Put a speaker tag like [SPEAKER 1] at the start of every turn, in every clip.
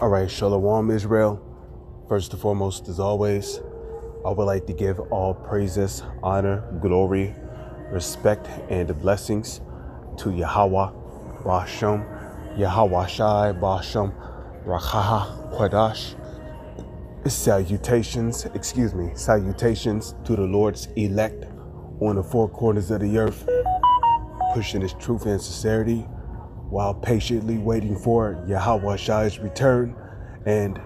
[SPEAKER 1] All right, Shalom Israel. First and foremost, as always, I would like to give all praises, honor, glory, respect, and blessings to Yahweh, Bashem, Yahweh Shai, Bashem, Rachaha, Quadash. Salutations to the Lord's elect on the four corners of the earth, pushing his truth and sincerity while patiently waiting for Yahweh Shai's return, and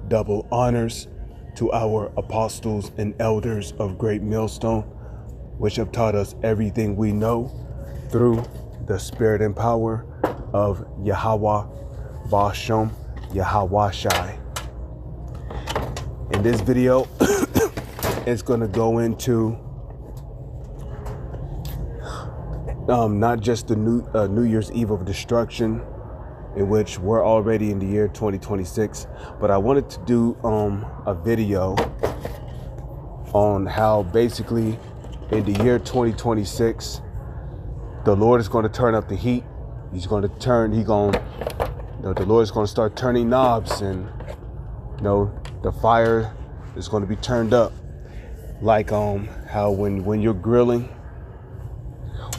[SPEAKER 1] double honors to our apostles and elders of Great Millstone, which have taught us everything we know through the spirit and power of Yahweh Bashem, Yahweh Shai. In this video, it's going to go into not just the New Year's Eve of destruction, in which we're already in the year 2026, but I wanted to do a video on how basically in the year 2026 the Lord is going to turn up the heat. The Lord is going to start turning knobs, and the fire is going to be turned up, like how when you're grilling,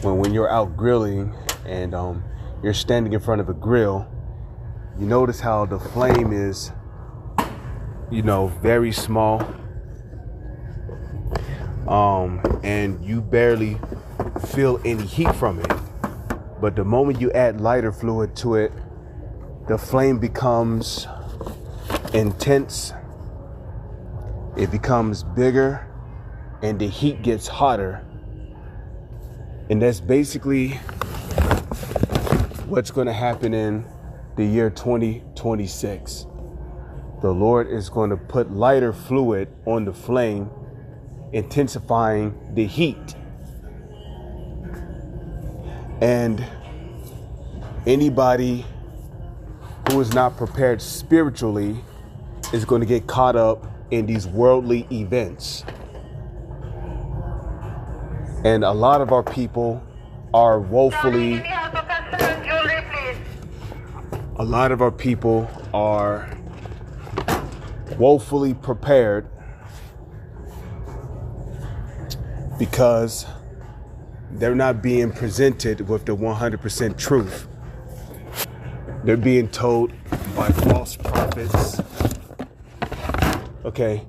[SPEAKER 1] when you're out grilling and you're standing in front of a grill, you notice how the flame is, very small, and you barely feel any heat from it. But the moment you add lighter fluid to it, the flame becomes intense, it becomes bigger, and the heat gets hotter. And that's basically what's going to happen in the year 2026. The Lord is going to put lighter fluid on the flame, intensifying the heat. And anybody who is not prepared spiritually is going to get caught up in these worldly events. And a lot of our people are woefully prepared because they're not being presented with the 100% truth. They're being told by false prophets. Okay.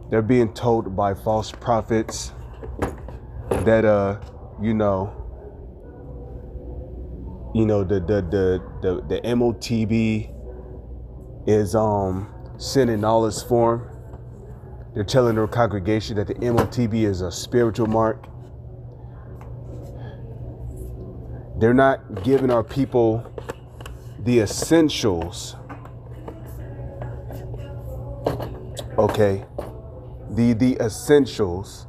[SPEAKER 1] They're being told by false prophets that the MOTB is sin in all its form. They're telling their congregation that the MOTB is a spiritual mark. They're not giving our people the essentials. Okay, the essentials.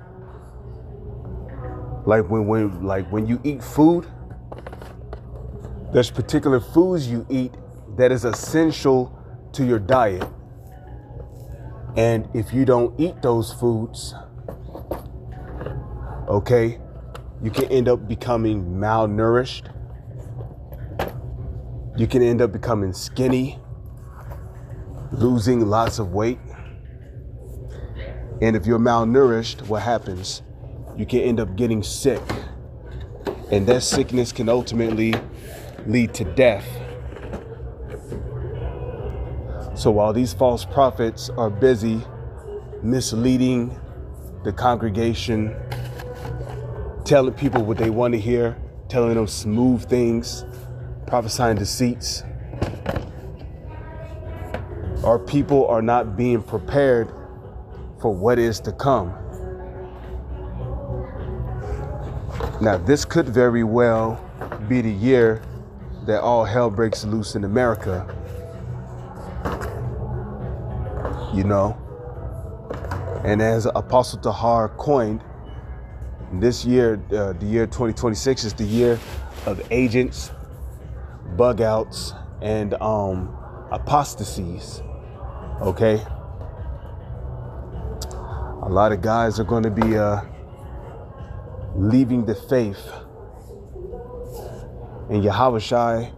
[SPEAKER 1] Like when you eat food, there's particular foods you eat that is essential to your diet. And if you don't eat those foods, okay, you can end up becoming malnourished. You can end up becoming skinny, losing lots of weight. And if you're malnourished, what happens? You can end up getting sick. And that sickness can ultimately lead to death. So while these false prophets are busy misleading the congregation, telling people what they want to hear, telling them smooth things, prophesying deceits, our people are not being prepared for what is to come. Now, this could very well be the year that all hell breaks loose in America. And as Apostle Tahar coined, this year, the year 2026 is the year of agents, bug outs, and apostasies. Okay? A lot of guys are going to be leaving the faith. And Yahweh Shai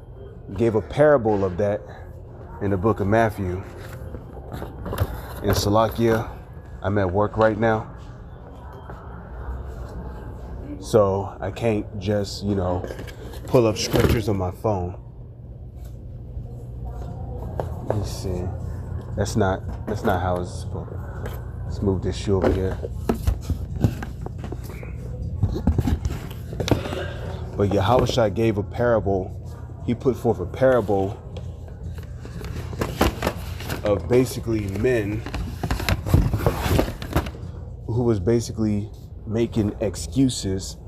[SPEAKER 1] gave a parable of that in the book of Matthew. In Salakia, I'm at work right now, so I can't just, pull up scriptures on my phone. Let me see. That's not how it's supposed to. Let's move this shoe over here. But Yahushua gave a parable. He put forth a parable of basically men who was basically making excuses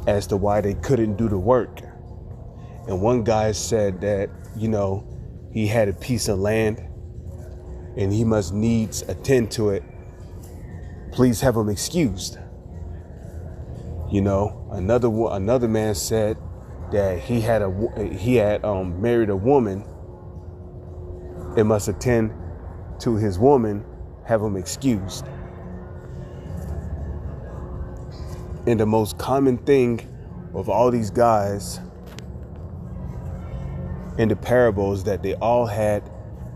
[SPEAKER 1] as to why they couldn't do the work. And one guy said that, he had a piece of land and he must needs attend to it. Please have him excused. Another man said that he had married a woman and must attend to his woman, have him excused. And the most common thing of all these guys in the parables that they all had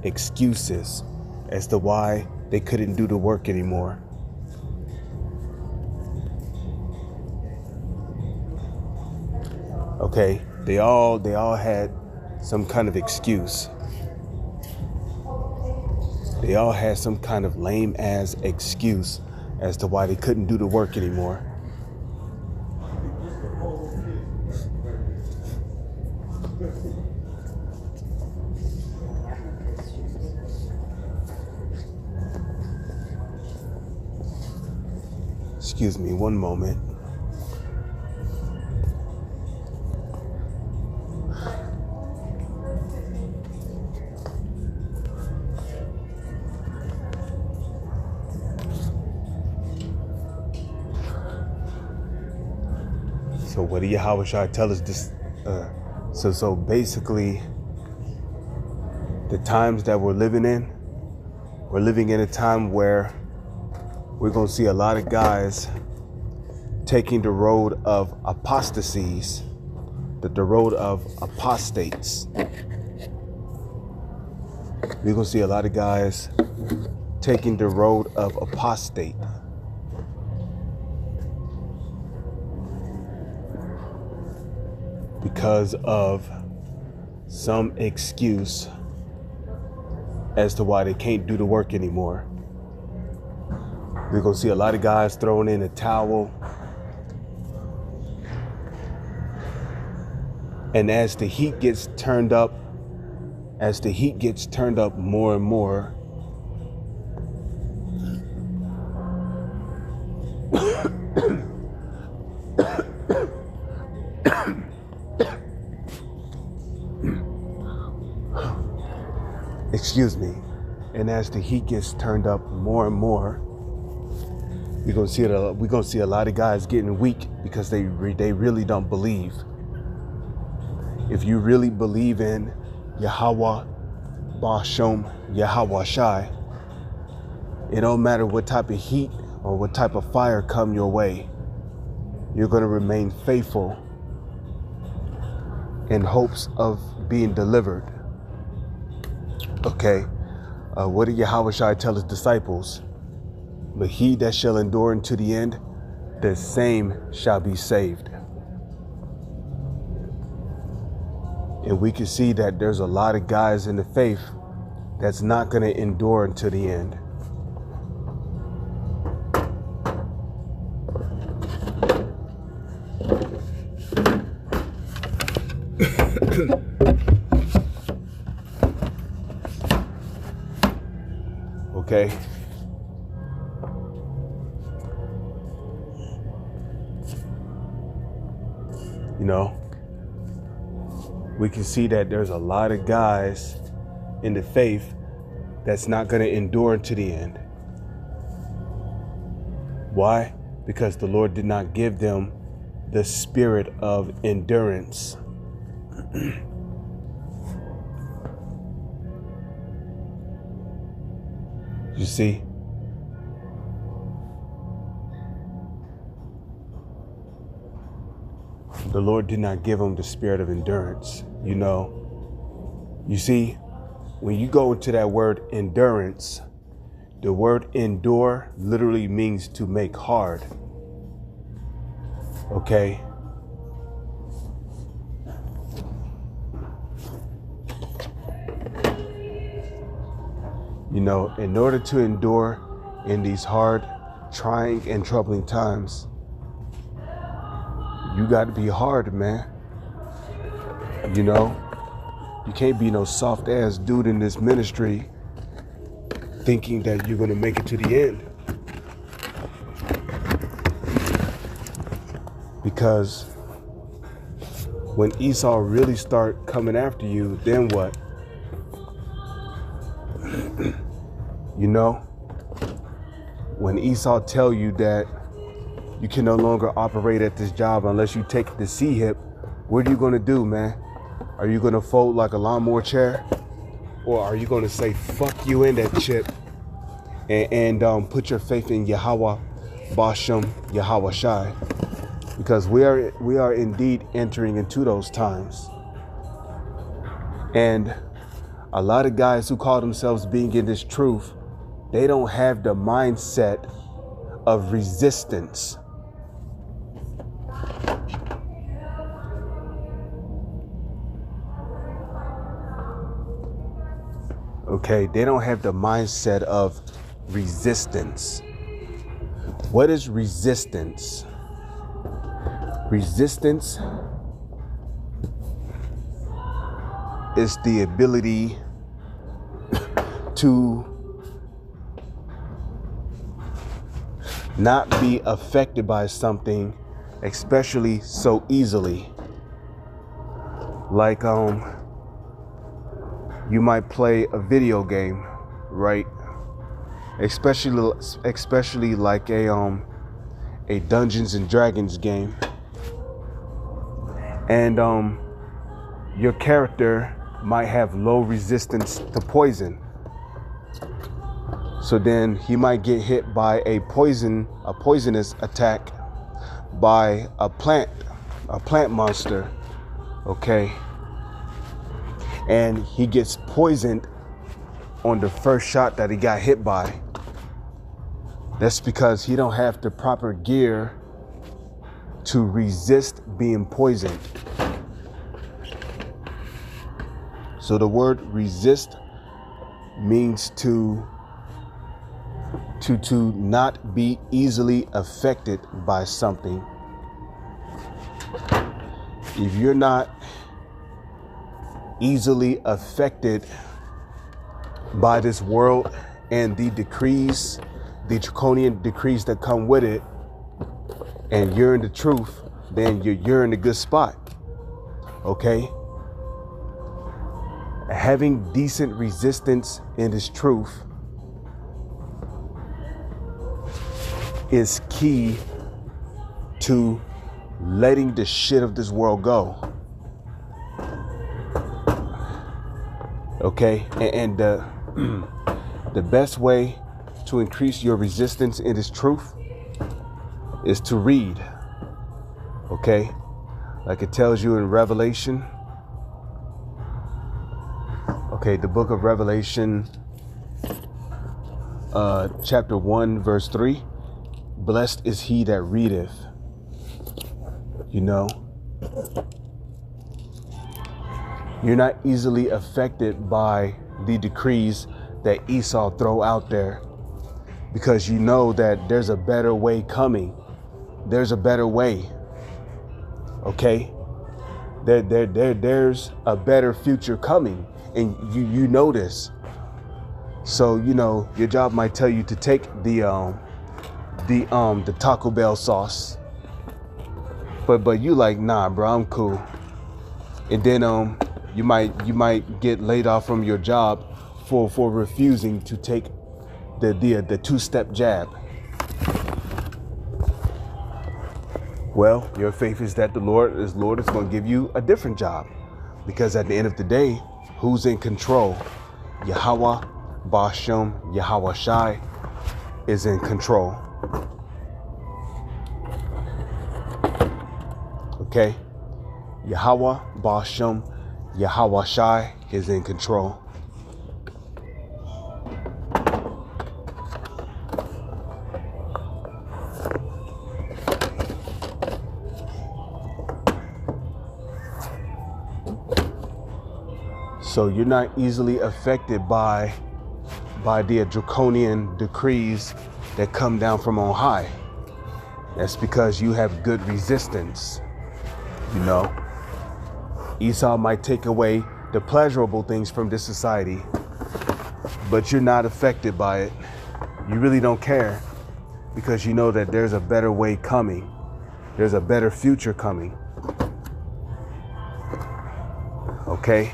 [SPEAKER 1] excuses as to why they couldn't do the work anymore. Okay, they all had some kind of excuse. They all had some kind of lame ass excuse as to why they couldn't do the work anymore. Excuse me, one moment. So what did Yahushua tell us this? So basically, the times that we're living in a time where we're going to see a lot of guys taking the road of apostasies, the road of apostates. We're going to see a lot of guys taking the road of apostate. Because of some excuse as to why they can't do the work anymore. We're going to see a lot of guys throwing in a towel. And as the heat gets turned up more and more, excuse me, and as the heat gets turned up more and more, we're gonna see a lot of guys getting weak because they really don't believe. If you really believe in Yahweh, Bashom, Yahweh Shai, it don't matter what type of heat or what type of fire come your way, you're gonna remain faithful in hopes of being delivered. Okay, what did Yahushua tell his disciples? But he that shall endure unto the end, the same shall be saved. And we can see that there's a lot of guys in the faith that's not going to endure until the end. Okay. We can see that there's a lot of guys in the faith that's not going to endure to the end. Why? Because the Lord did not give them the spirit of endurance. You see? The Lord did not give them the spirit of endurance. You see, when you go into that word endurance, the word endure literally means to make hard. Okay? You know, in order to endure in these hard, trying, and troubling times, you got to be hard, man. You know, you can't be no soft ass dude in this ministry thinking that you're going to make it to the end. Because when Esau really start coming after you, then what? You know, when Esau tell you that you can no longer operate at this job unless you take the C-hip, what are you going to do, man? Are you going to fold like a lawnmower chair? Or are you going to say, fuck you in that chip and put your faith in Yahweh, Bashem, Yahweh Shai? Because we are indeed entering into those times. And a lot of guys who call themselves being in this truth, they don't have the mindset of resistance. Okay, they don't have the mindset of resistance. What is resistance? Resistance is the ability to not be affected by something, especially so easily. Like you might play a video game, right? Especially like a Dungeons and Dragons game. And your character might have low resistance to poison. So then he might get hit by a poisonous attack by a plant monster, okay? And he gets poisoned on the first shot that he got hit by. That's because he don't have the proper gear to resist being poisoned. So the word resist means to not be easily affected by something. If you're not easily affected by this world and the decrees, the draconian decrees that come with it, and you're in the truth, then you're in a good spot. Okay? Having decent resistance in this truth is key to letting the shit of this world go. Okay? And the best way to increase your resistance in this truth is to read. Okay? Like it tells you in Revelation. Okay, the book of Revelation, chapter 1, verse 3. Blessed is he that readeth. You know, you're not easily affected by the decrees that Esau throw out there, because you know that there's a better way coming. There's a better way. Okay? There's a better future coming, and you know this. So, you know, your job might tell you to take the Taco Bell sauce, but you like, nah, bro, I'm cool. And then you might get laid off from your job for refusing to take the two-step jab. Well, your faith is that the Lord is going to give you a different job, because at the end of the day, who's in control? Yahweh, Bashem, Yahweh Shai is in control. Okay? Yahweh, Bashem, Yahweh Shai is in control. So you're not easily affected by the draconian decrees that come down from on high. That's because you have good resistance. You know, Esau might take away the pleasurable things from this society, but you're not affected by it. You really don't care because you know that there's a better way coming. There's a better future coming. Okay?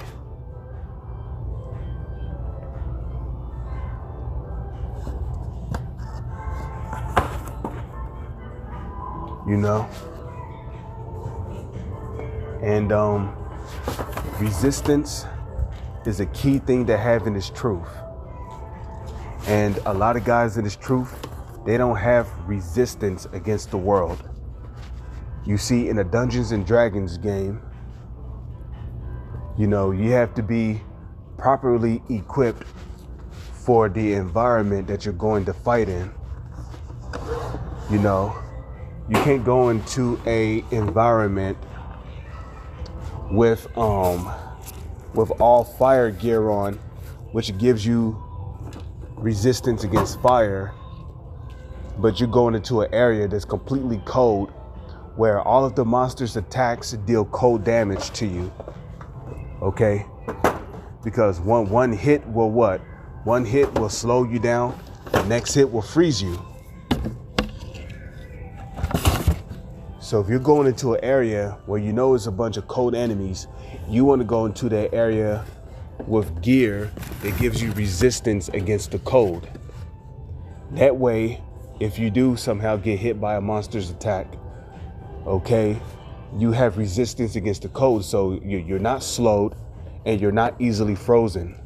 [SPEAKER 1] You know? And resistance is a key thing to have in this truth. And a lot of guys in this truth, they don't have resistance against the world. You see, in a Dungeons and Dragons game, you know, you have to be properly equipped for the environment that you're going to fight in. You know, you can't go into a environment with all fire gear on, which gives you resistance against fire, but you're going into an area that's completely cold, where all of the monsters' attacks deal cold damage to you. Okay? Because one hit will what? One hit will slow you down. The next hit will freeze you. So if you're going into an area where you know it's a bunch of cold enemies, you want to go into that area with gear that gives you resistance against the cold. That way, if you do somehow get hit by a monster's attack, okay, you have resistance against the cold, so you're not slowed and you're not easily frozen.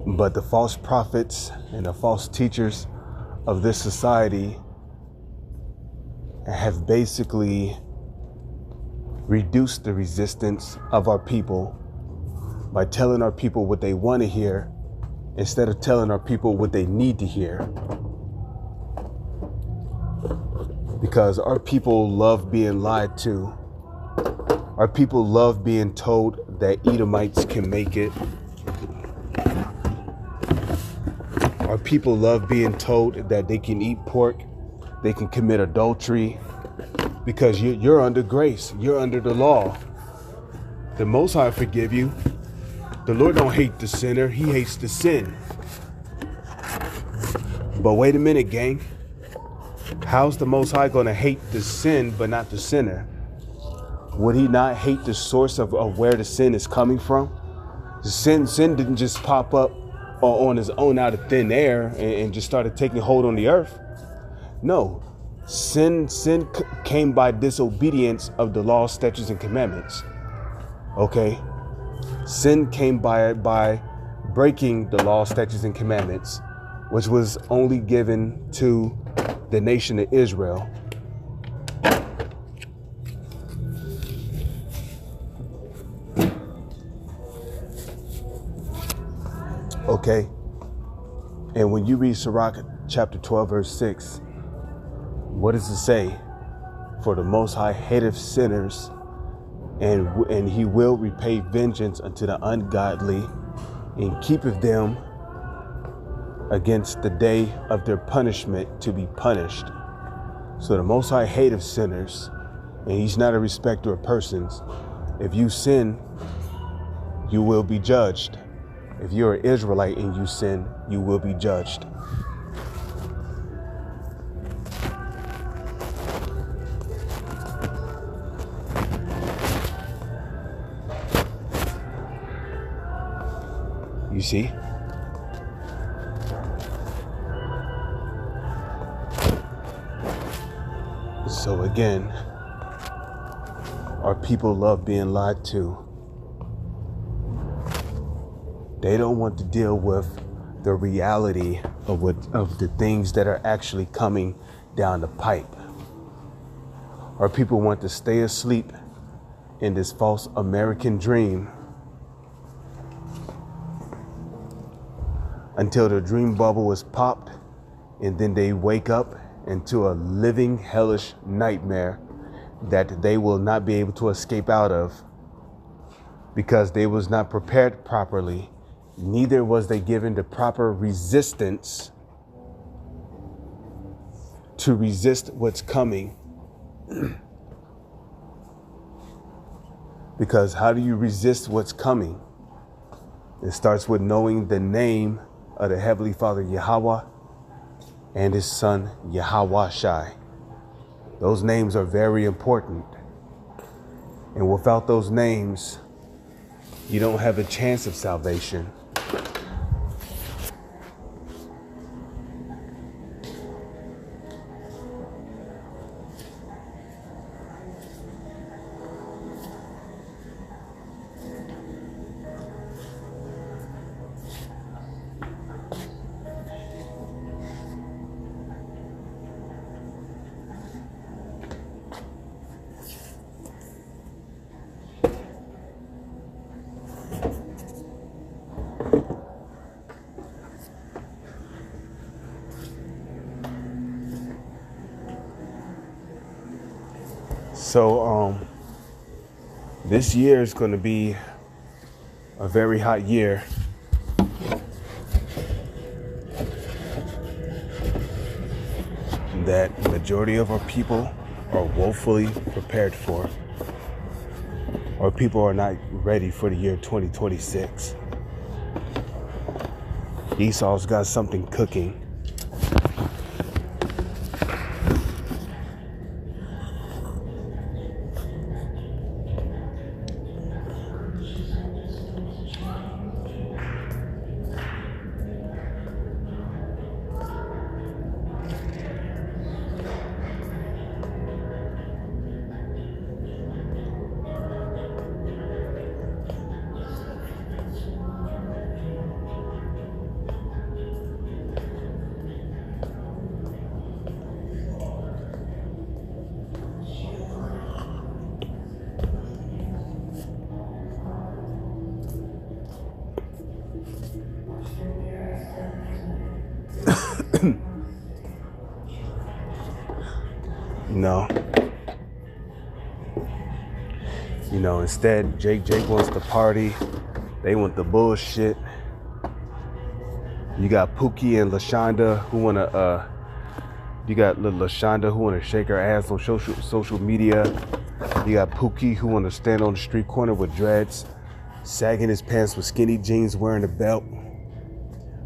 [SPEAKER 1] But the false prophets and the false teachers of this society have basically reduced the resistance of our people by telling our people what they want to hear instead of telling our people what they need to hear. Because our people love being lied to. Our people love being told that Edomites can make it. Our people love being told that they can eat pork, they can commit adultery, because you're under grace, you're under the law. The Most High forgive you. The Lord don't hate the sinner, he hates the sin. But wait a minute, gang. How's the Most High gonna hate the sin but not the sinner? Would he not hate the source of where the sin is coming from? The sin didn't just pop up on his own out of thin air and just started taking hold on the earth. No, sin came by disobedience of the law, statutes, and commandments. Okay, sin came by breaking the law, statutes, and commandments, which was only given to the nation of Israel. Okay, and when you read Sirach chapter 12 verse 6, what does it say? For the Most High hateth sinners, and he will repay vengeance unto the ungodly, and keepeth them against the day of their punishment to be punished. So the Most High hateth sinners, and he's not a respecter of persons. If you sin, you will be judged. If you're an Israelite and you sin, you will be judged. You see? So again, our people love being lied to. They don't want to deal with the reality of the things that are actually coming down the pipe. or people want to stay asleep in this false American dream until the dream bubble is popped, and then they wake up into a living hellish nightmare that they will not be able to escape out of because they was not prepared properly. Neither was they given the proper resistance to resist what's coming. Because how do you resist what's coming? It starts with knowing the name of the Heavenly Father Yahweh and his son Yahweh Shai. Those names are very important. And without those names, you don't have a chance of salvation. So this year is going to be a very hot year. That majority of our people are woefully prepared for. Our people are not ready for the year 2026. Esau's got something cooking. Instead, Jake wants to party. They want the bullshit. You got Pookie and LaShonda who wanna shake her ass on social media. You got Pookie who wanna stand on the street corner with dreads, sagging his pants with skinny jeans, wearing a belt,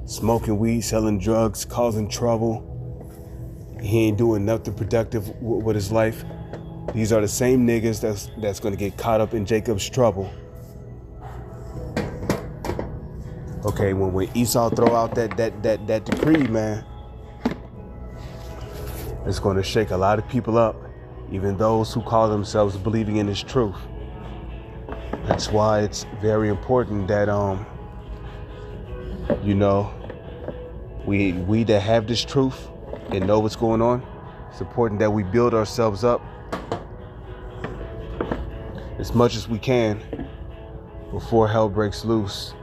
[SPEAKER 1] smoking weed, selling drugs, causing trouble. He ain't doing nothing productive with his life. These are the same niggas that's going to get caught up in Jacob's trouble. Okay, when Esau throw out that decree, man, it's going to shake a lot of people up, even those who call themselves believing in his truth. That's why it's very important that we that have this truth and know what's going on. It's important that we build ourselves up as much as we can before hell breaks loose.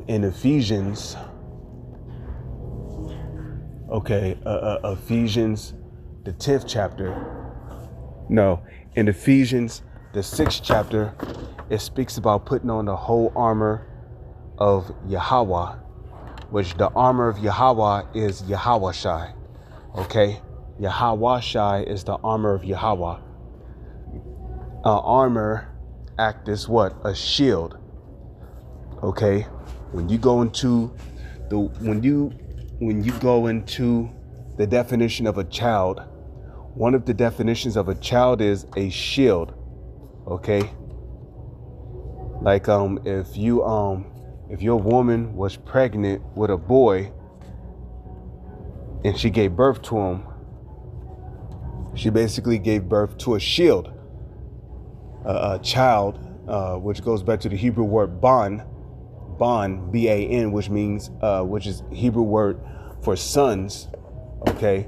[SPEAKER 1] In Ephesians, Ephesians, the 10th chapter. No, in Ephesians, the 6th chapter, it speaks about putting on the whole armor of Yahweh, which the armor of Yahweh is Yahweh Shai. Okay, Yahweh Shai is the armor of Yahweh. Armor act as what? A shield. Okay, when you go into the definition of a child, one of the definitions of a child is a shield. Okay, like if your woman was pregnant with a boy and she gave birth to him, she basically gave birth to a shield, a child, which goes back to the Hebrew word ban, ban, B-A-N, which means, which is Hebrew word for sons. Okay,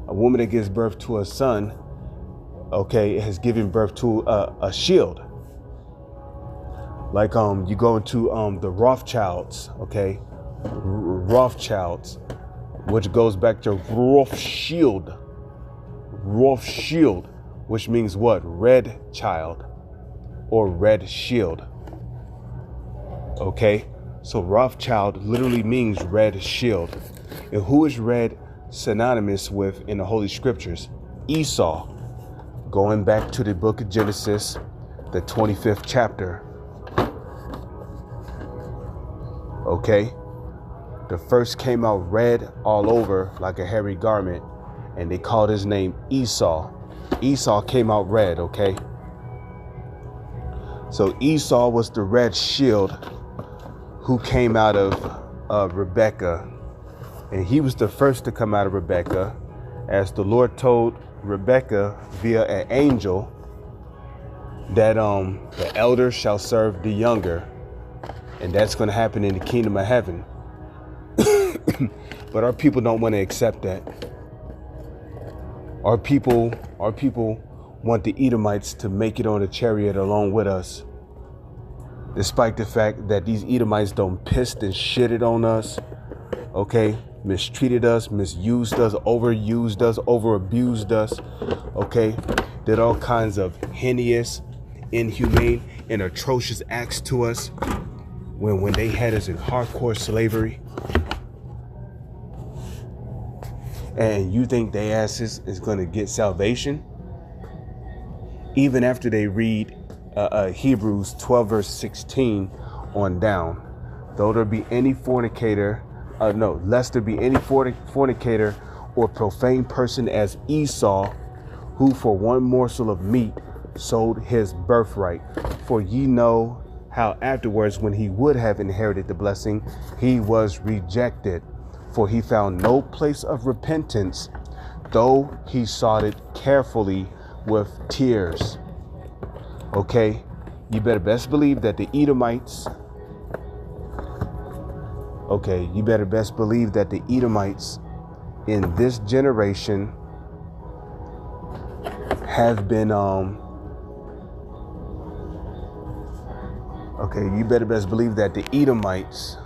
[SPEAKER 1] a woman that gives birth to a son, okay, has given birth to a shield. Like you go into the Rothschilds, okay, Rothschilds, which goes back to Rothschild, which means what? Red child or red shield. Okay, so Rothschild literally means red shield. And who is red synonymous with in the Holy Scriptures? Esau. Going back to the book of Genesis, the 25th chapter. Okay, the first came out red all over like a hairy garment, and they called his name Esau. Esau came out red, okay? So Esau was the red shield who came out of Rebekah. And he was the first to come out of Rebekah, as the Lord told Rebekah via an angel that the elder shall serve the younger. And that's going to happen in the kingdom of heaven. But our people don't want to accept that. Our people want the Edomites to make it on a chariot along with us, despite the fact that these Edomites don't pissed and shitted on us, okay, mistreated us, misused us, overused us, overabused us, okay, did all kinds of heinous, inhumane, and atrocious acts to us when they had us in hardcore slavery. And you think they asses is going to get salvation? Even after they read Hebrews 12 verse 16 on down. Though there be any fornicator, lest there be any fornicator or profane person as Esau, who for one morsel of meat sold his birthright. For ye know how afterwards, when he would have inherited the blessing, he was rejected. For he found no place of repentance, though he sought it carefully with tears. Okay, you better best believe that the Edomites, in this generation have been, you better best believe that the Edomites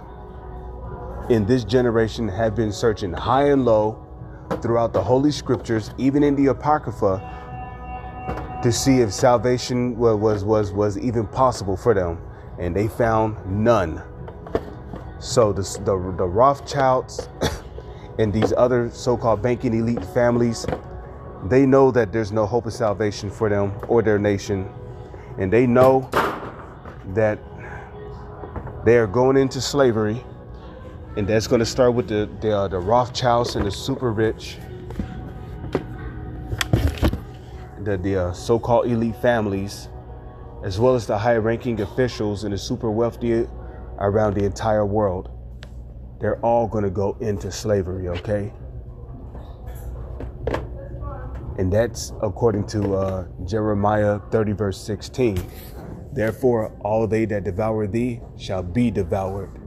[SPEAKER 1] in this generation have been searching high and low throughout the Holy Scriptures, even in the Apocrypha, to see if salvation was even possible for them, and they found none. So the Rothschilds and these other so-called banking elite families, they know that there's no hope of salvation for them or their nation, and they know that they are going into slavery. And that's going to start with the Rothschilds and the super rich, the so-called elite families, as well as the high-ranking officials and the super wealthy around the entire world. They're all going to go into slavery, okay? And that's according to Jeremiah 30 verse 16. Therefore, all they that devour thee shall be devoured.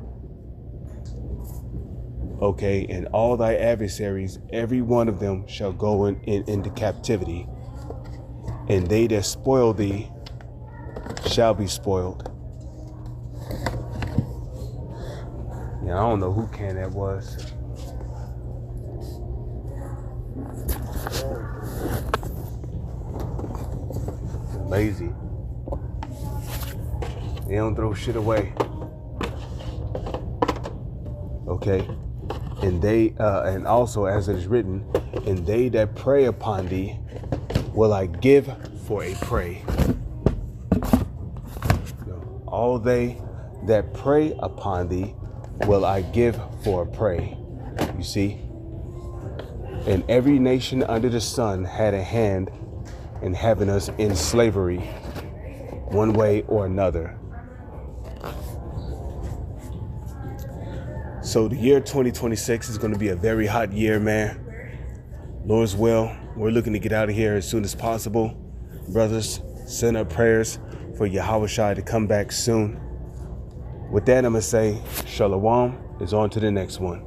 [SPEAKER 1] Okay, and all thy adversaries, every one of them shall go into captivity, and they that spoil thee shall be spoiled. Yeah, I don't know who can that was. Lazy. They don't throw shit away. Okay. And they, and also as it is written, and they that prey upon thee will I give for a prey. All they that prey upon thee will I give for a prey. You see? And every nation under the sun had a hand in having us in slavery, one way or another. So the year 2026 is going to be a very hot year, man. Lord's will, we're looking to get out of here as soon as possible. Brothers, send up prayers for Yahushua to come back soon. With that, I'm going to say, Shalom is on to the next one.